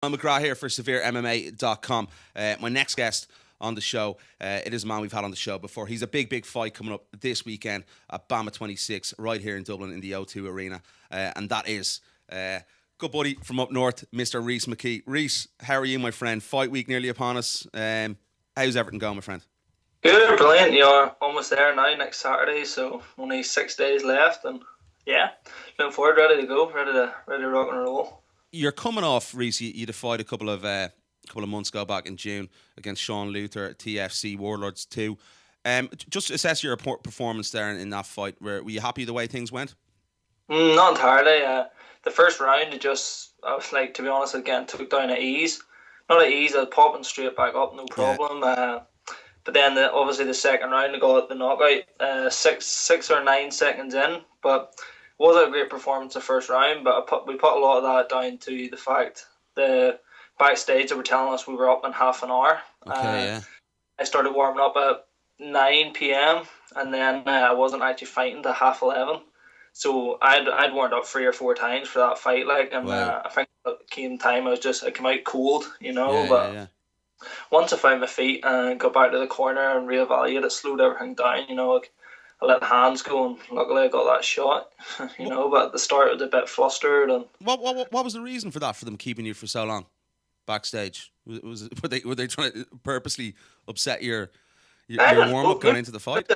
Niall McGrath here for SevereMMA.com. My next guest on the show, it is a man we've had on the show before. He's a big fight coming up this weekend at BAMMA 26 right here in Dublin in the O2 Arena. And that is good buddy from up north, Mr. Rhys McKee. Rhys, how are you, my friend? Fight week nearly upon us. How's everything going, my friend? Good, brilliant. You're almost there now, next Saturday, so only 6 days left, and yeah, looking forward, ready to go, ready to rock and roll. You're coming off, Rhys. You defied a couple of months ago back in June against Sean Luther at TFC Warlords 2. Just assess your performance there in that fight. Were you happy the way things went? Not entirely. The first round, I was like, to be honest, again, took down at ease. Not at ease, I was popping straight back up, no problem. Yeah. But then, obviously, the second round, I got the knockout 6 or 9 seconds in. But it wasn't a great performance the first round. But we put a lot of that down to the fact the backstage they were telling us we were up in half an hour. Okay, yeah. I started warming up at 9 p.m. and then I wasn't actually fighting till 11:30. So I'd warmed up 3 or 4 times for that fight, Wow. I think it came time I came out cold, Yeah, but. yeah. Once I found my feet and got back to the corner and reevaluated it, slowed everything down, I let the hands go and luckily I got that shot, but at the start I was a bit flustered. And What was the reason for that, for them keeping you for so long backstage? Were they trying to purposely upset your warm up going into the fight?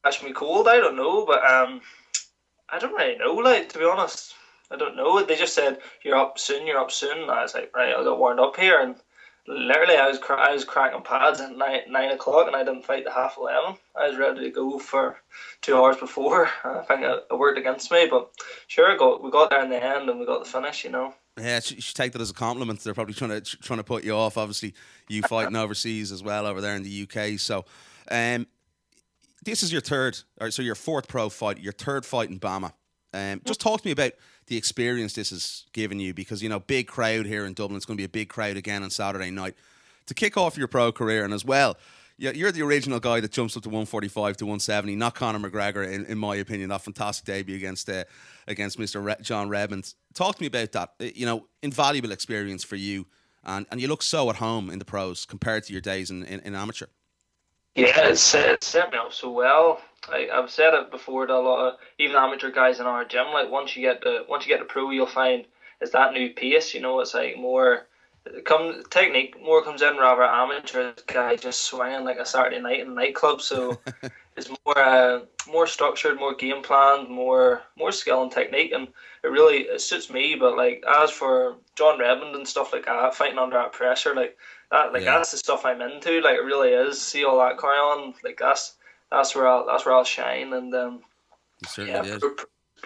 Catch me cold, I don't know, but I don't really know, to be honest. I don't know. They just said, you're up soon. And I was like, right, I'll get warmed up here. And literally, I was cracking pads at 9 o'clock, and I didn't fight till 11:30. I was ready to go for 2 hours before. I think it worked against me, but sure, we got there in the end, and we got the finish. Yeah, you should take that as a compliment. They're probably trying to put you off. Obviously, you fighting overseas as well over there in the UK. So, this is your fourth pro fight, your third fight in BAMMA. Just talk to me about the experience this has given you, because big crowd here in Dublin. It's going to be a big crowd again on Saturday night to kick off your pro career, and as well, you're the original guy that jumps up to 145 to 170, not Conor McGregor, in my opinion. That fantastic debut against Mr. John Redmond. Talk to me about that. Invaluable experience for you, and you look so at home in the pros compared to your days in amateur. Yeah, it's set me up so well. I've said it before to a lot of even amateur guys in our gym. Like once you get to pro, you'll find it's that new pace. It's like more technique more comes in rather amateur guys just swinging like a Saturday night in a nightclub. So it's more structured, more game planned, more skill and technique, and it suits me. But like as for John Redmond and stuff like that, fighting under that pressure, that's the stuff I'm into. Like it really is. See all that carry on. Like that's where I'll shine. And You certainly did.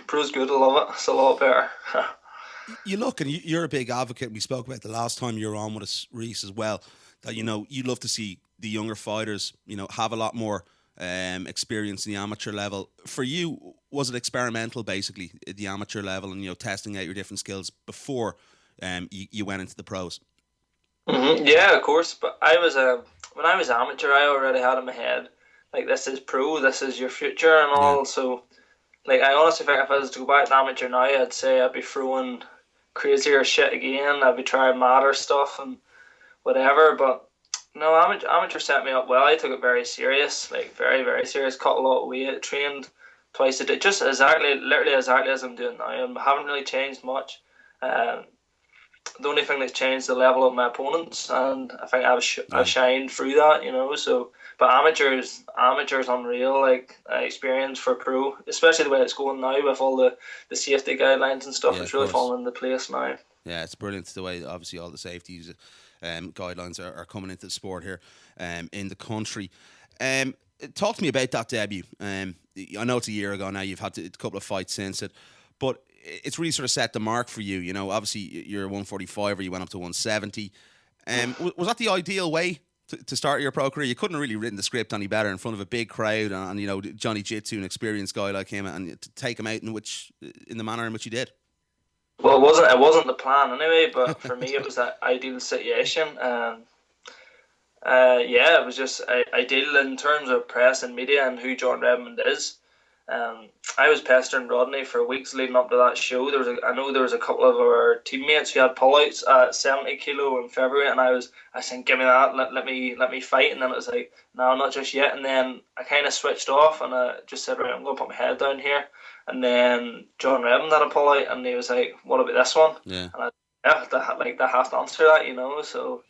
Pro's good. I love it. It's a lot better. You look, and you're a big advocate. We spoke about the last time you were on with us, Rhys, as well. That you love to see the younger fighters, have a lot more experience in the amateur level. For you, was it experimental, basically, at the amateur level, and testing out your different skills before you went into the pros? Mm-hmm. Yeah, of course. But when I was amateur, I already had in my head like this is pro, this is your future, and all. Yeah. So, like, I honestly think if I was to go back to amateur now, I'd say I'd be throwing crazier shit again. I'd be trying madder stuff and whatever. But no, amateur set me up well. I took it very serious, like very, very serious. Cut a lot of weight, trained twice a day, just literally exactly as I'm doing now. I haven't really changed much. The only thing that's changed is the level of my opponents, and I think I've shined through that, So, but amateurs unreal, like experience for pro, especially the way it's going now with all the safety guidelines and stuff. It's really falling into place now. Yeah, it's brilliant the way obviously all the safeties guidelines are coming into the sport here in the country. Talk to me about that debut. I know it's a year ago now. You've had a couple of fights since it, but it's really sort of set the mark for you. Obviously you're 145, or you went up to 170. Was that the ideal way to start your pro career? You couldn't have really written the script any better in front of a big crowd, and Johnny Jitsu, an experienced guy like him, and to take him out in the manner in which you did. Well, it wasn't the plan anyway, but for me it was that ideal situation. It was just ideal in terms of press and media and who John Redmond is. I was pestering Rodney for weeks leading up to that show. I know there was a couple of our teammates who had pullouts at 70 kilo in February, and I saying, give me that, let me fight, and then it was like, no, not just yet. And then I kind of switched off, and I just said, right, I'm going to put my head down here. And then John Redmond had a pullout, and he was like, what about this one? Yeah. And they have to answer that, so.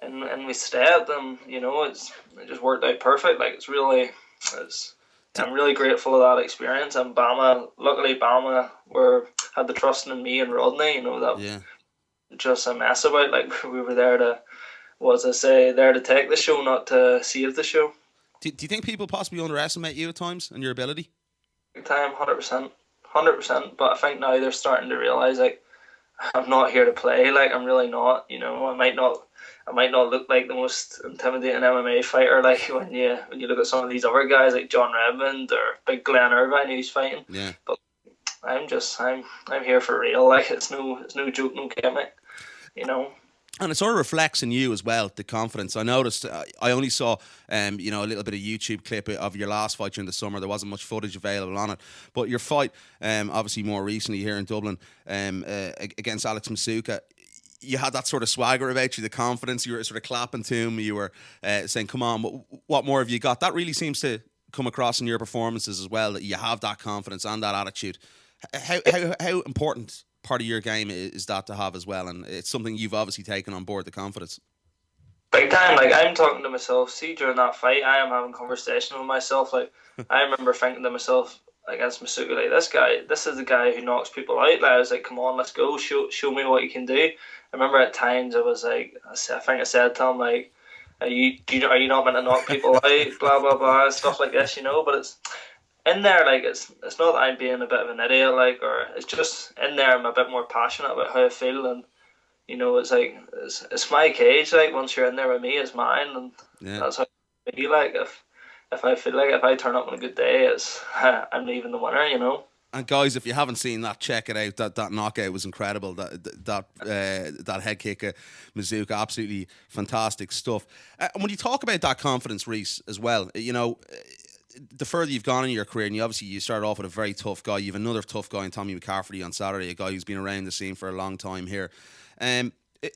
And we stayed, and it just worked out perfect. Like I'm really grateful of that experience. And luckily BAMMA had the trust in me and Rodney. That just a mess about. Like we were there to take the show, not to save the show. Do you think people possibly underestimate you at times and your ability? Big time, 100%. But I think now they're starting to realize, like, I'm not here to play. Like, I'm really not. I might not look like the most intimidating MMA fighter, like when you look at some of these other guys like John Redmond or Big Glenn Irvine who's fighting. Yeah. But I'm here for real. Like it's no joke, no gimmick. And it sort of reflects in you as well, the confidence. I noticed, I only saw, a little bit of YouTube clip of your last fight during the summer. There wasn't much footage available on it. But your fight, obviously more recently here in Dublin, against Alex Masuka, you had that sort of swagger about you, the confidence. You were sort of clapping to him. You were saying, come on, what more have you got? That really seems to come across in your performances as well, that you have that confidence and that attitude. How important part of your game is that to have as well, and it's something you've obviously taken on board, the confidence. Big time. Like I'm talking to myself. See, during that fight, I am having conversation with myself. Like I remember thinking to myself against Masuka, like this is the guy who knocks people out. Like I was like, come on, let's go, show me what you can do. I remember at times I was like, I think I said to him like, are you not meant to knock people out? Blah blah blah, stuff like this, But it's in there, like it's not that I'm being a bit of an idiot, like, or it's just in there I'm a bit more passionate about how I feel, and it's like it's my cage. Like once you're in there with me, it's mine, and that's how I feel. Like if I feel like if I turn up on a good day, I'm leaving the winner, And guys, if you haven't seen that, check it out. That knockout was incredible. That head kick of Masuka, absolutely fantastic stuff. And when you talk about that confidence, Rhys, as well, the further you've gone in your career, and you started off with a very tough guy. You have another tough guy in Tommy McCaferty on Saturday, a guy who's been around the scene for a long time here.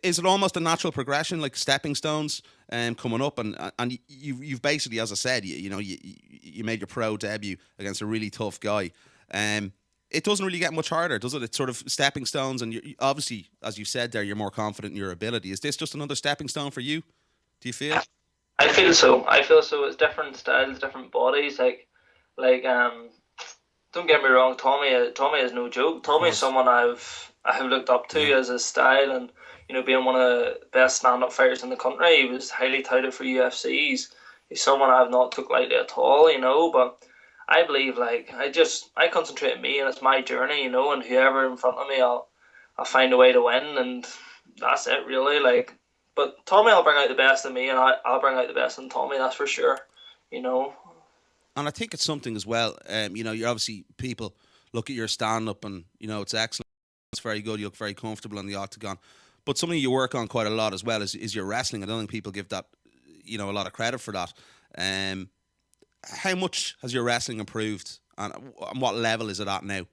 Is it almost a natural progression, like stepping stones, coming up? And you've basically, as I said, you made your pro debut against a really tough guy. It doesn't really get much harder, does it? It's sort of stepping stones, and you're, obviously, as you said there, you're more confident in your ability. Is this just another stepping stone for you? Do you feel? I feel so. It's different styles, different bodies. Don't get me wrong. Tommy is no joke. Tommy is someone I've looked up to as his style, and being one of the best stand-up fighters in the country. He was highly touted for UFC. He's someone I've not took lightly at all. But I believe I concentrate on me, and it's my journey. And whoever in front of me, I'll find a way to win, and that's it really. But Tommy will bring out the best in me, and I'll bring out the best in Tommy, that's for sure, And I think it's something as well, you're obviously, people look at your stand-up and, it's excellent, it's very good, you look very comfortable on the octagon. But something you work on quite a lot as well is your wrestling. I don't think people give that, a lot of credit for that. How much has your wrestling improved, and what level is it at now?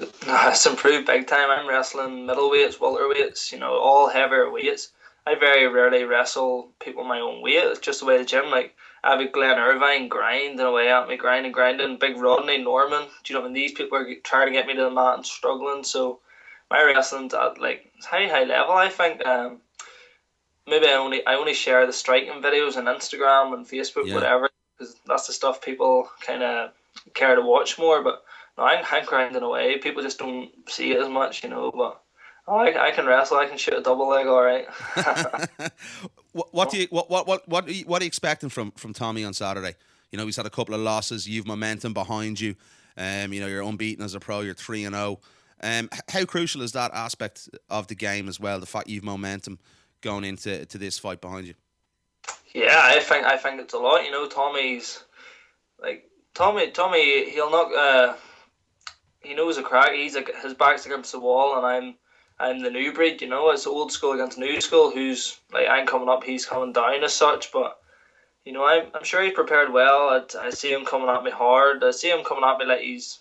It's improved big time. I'm wrestling middleweights, welterweights, all heavier weights. I very rarely wrestle people my own weight. It's just the way the gym. Like I have a Glenn Irvine grinding away at me, grinding. Big Rodney Norman. Do you know when these people are trying to get me to the mat and struggling? So my wrestling's at high level. I think. Maybe I only share the striking videos on Instagram and Facebook, whatever, because that's the stuff people kind of care to watch more. But no, I'm grinding away. People just don't see it as much, But I can wrestle. I can shoot a double leg, all right. What are you expecting from Tommy on Saturday? He's had a couple of losses. You've momentum behind you. You're unbeaten as a pro. You're 3-0. How crucial is that aspect of the game as well? The fact you've momentum going into this fight behind you. Yeah, I think it's a lot. Tommy's Tommy. He'll not. He knows a crack. His back's against the wall, and I'm the new breed. It's old school against new school. Who's I'm coming up, he's coming down as such. But I'm sure he's prepared well. I see him coming at me hard. I see him coming at me like he's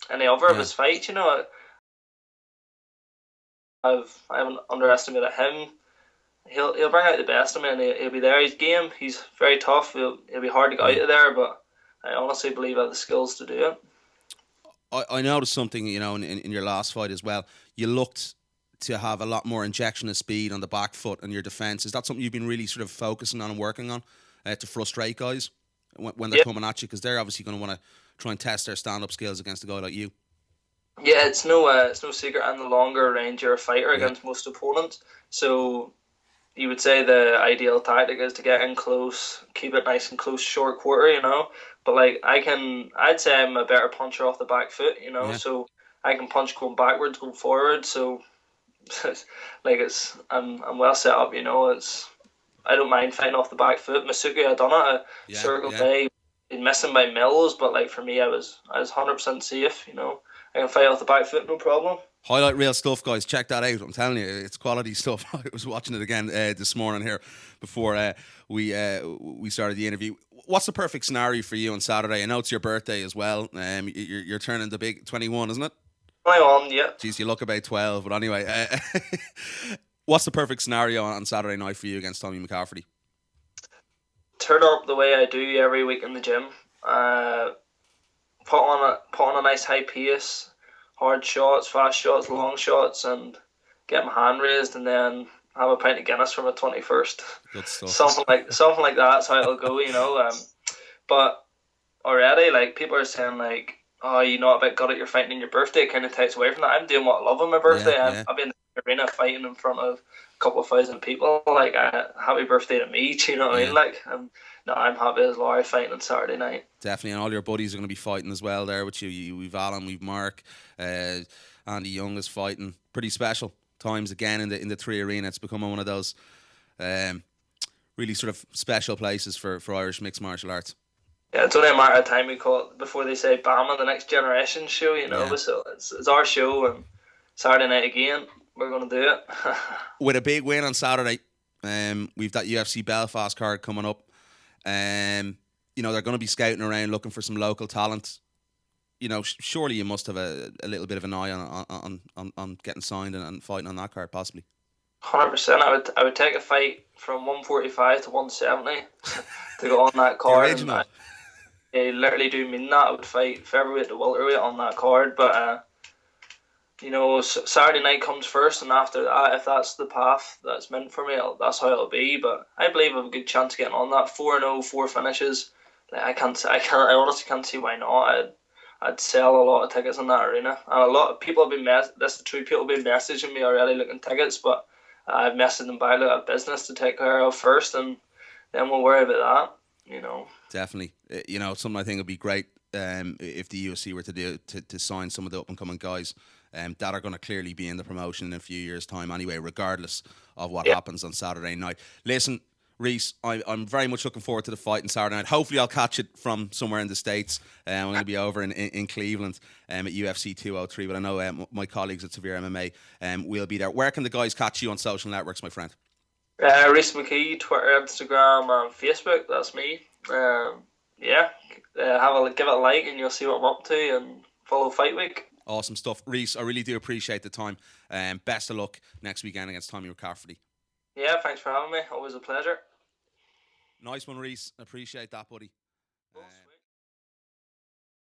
any other of Yeah. his fights. I haven't underestimated him. He'll bring out the best of me, and he'll be there. He's game. He's very tough. He'll be hard to get Yeah. out of there, but I honestly believe I have the skills to do it. I noticed something, in your last fight as well. You looked to have a lot more injection of speed on the back foot and your defense. Is that something you've been really sort of focusing on and working on to frustrate guys when they're Yeah, coming at you? Because they're obviously going to want to try and test their stand-up skills against a guy like you. yeah. It's no secret. I'm the longer range you're a fighter Yeah, against most opponents. So you would say the ideal tactic is to get in close, keep it nice and close, short quarter, But like I'd say I'm a better puncher off the back foot, yeah, So I can punch going backwards, going forward. So I'm well set up, It's I don't mind fighting off the back foot. Masuki, I done it. I yeah, circled yeah. day, been missing by mills, but like for me, I was 100% safe, I can fight off the back foot, no problem. Highlight real stuff, guys. Check that out. I'm telling you, it's quality stuff. I was watching it again this morning here before we started the interview. What's the perfect scenario for you on Saturday? I know it's your birthday as well. You're turning the big 21, isn't it? Play on, yeah. Jeez, you look about 12. But anyway, what's the perfect scenario on Saturday night for you against Tommy McCaferty? Turn up the way I do every week in the gym. Put on a nice high pace, hard shots, fast shots, long shots, and get my hand raised, and then have a pint of Guinness for my 21st. Good stuff. Something like that's how it'll go, But already, like people are saying, like, oh, you know a bit good at your fighting in your birthday. It kind of takes away from that. I'm doing what I love on my Yeah, birthday. yeah, I've been in the arena fighting in front of a couple of thousand people. Like, happy birthday to me. Do you know what I yeah. mean? Like, I'm happy as Laurie fighting on Saturday night. Definitely, and all your buddies are going to be fighting as well there with you. We've Alan, we've Mark, Andy Young is fighting. Pretty special times again in the Three Arena. It's become one of those really sort of special places for Irish mixed martial arts. Yeah, it's only a matter of time we call it before they say BAMMA, the next generation show, Yeah. But so it's our show, and Saturday night again, we're going to do it. With a big win on Saturday, we've that UFC Belfast card coming up. They're going to be scouting around looking for some local talent. Surely you must have a little bit of an eye on getting signed and fighting on that card, possibly. 100%. I would take a fight from 145 to 170 to go on that The card. original. I literally do mean that. I would fight featherweight to welterweight on that card, but Saturday night comes first, and after that, if that's the path that's meant for me, that's how it'll be. But I believe I have a good chance of getting on that 4-0, 4 finishes. Like, I honestly can't see why not. I'd sell a lot of tickets in that arena, and a lot of people have been that's the truth. People have been messaging me already looking tickets, but I've messaged them back a business to take care of first, and then we'll worry about that. Definitely. Something I think would be great if the UFC were to do to sign some of the up and coming guys that are going to clearly be in the promotion in a few years' time anyway, regardless of what happens on Saturday night. Listen, Rhys, I'm very much looking forward to the fight on Saturday night. Hopefully I'll catch it from somewhere in the States. I'm going to be over in Cleveland at UFC 203, but I know my colleagues at Severe MMA will be there. Where can the guys catch you on social networks, my friend? Rhys McKee, Twitter, Instagram, and Facebook. That's me. Give it a like, and you'll see what I'm up to, and follow Fight Week. Awesome stuff. Rhys, I really do appreciate the time. Best of luck next weekend against Tommy McCaferty. Yeah, thanks for having me. Always a pleasure. Nice one, Rhys. Appreciate that, buddy.